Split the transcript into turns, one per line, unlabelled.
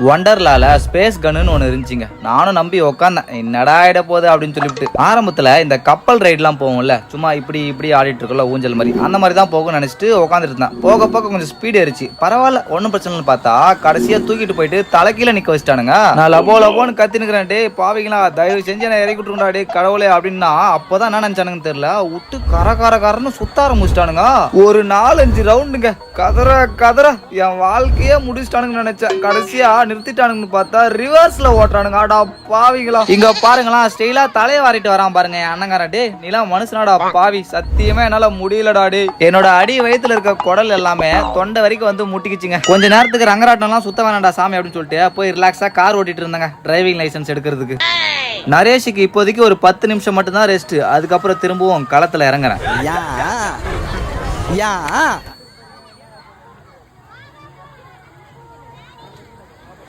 ஒண்டர்லால space கன்னு ஒன்று இருந்துச்சுங்க. நானும் நம்பி உக்காந்தேன், என்னடா ஆயிட போகுது அப்படின்னு சொல்லிட்டு. ஆரம்பத்தில் இந்த கப்பல் ரைட்லாம் போகும்ல, சும்மா இப்படி இப்படி ஆடிட்டு இருக்கல ஊஞ்சல் மாதிரி, அந்த மாதிரி தான் போகும்னு நினைச்சிட்டு உட்காந்துட்டு இருந்தேன். போக போக கொஞ்சம் ஸ்பீடு ஏறிச்சு, பரவாயில்ல ஒன்றும் பிரச்சனை இல்லை. பார்த்தா கடைசியாக தூக்கிட்டு போயிட்டு தலைக்கீழ நிற்க வச்சிட்டானுங்க. நான் லபோ லபோன்னு கத்தினுக்கிறேன், டே பாவிங்களா தயவு செஞ்சு நான் இறக்கி விட்டுருண்டா டே கடவுளே அப்படின்னா. அப்போதான் என்ன நினைச்சானுங்கன்னு தெரியல, விட்டு கரன்னு சுத்த ஆரம்பிச்சிட்டானுங்க. ஒரு 4-5 ரவுண்டுங்க, கதற என் வாழ்க்கையே முடிச்சிட்டானுங்கன்னு நினைச்சேன். கடைசியா நிறுத்திட்டானுங்கன்னு பார்த்தா ரிவர்ஸ்ல ஓட்டுறானுங்க. ஆடா பாவிங்களா. இங்க பாருங்களா, ஸ்டைலா தலையை வாரிட்டு வரான் பாருங்க அண்ணங்காரா. டே நீலாம் மனுஷனாடா பாவி, சத்தியமா என்னால முடியலடா டே. என்னோட அடி வயித்துல இருக்க குடல் எல்லாமே தொண்டை வரைக்கும் வந்து முட்டிக்கிச்சுங்க. கொஞ்ச நேரத்துக்கு ரங்கராட்டம்லாம் சுத்த வேணாண்டா சாமி அப்படின்னு சொல்லிட்டு போய் ரிலாக்ஸா கார் ஓட்டிட்டு இருந்தாங்க டிரைவிங் லைசன்ஸ் எடுக்கிறதுக்கு. நரேஷுக்கு இப்போதைக்கு ஒரு 10 நிமிஷம் மட்டும் தான் ரெஸ்ட், அதுக்கப்புறம் திரும்பவும் களத்துல இறங்குறேன்.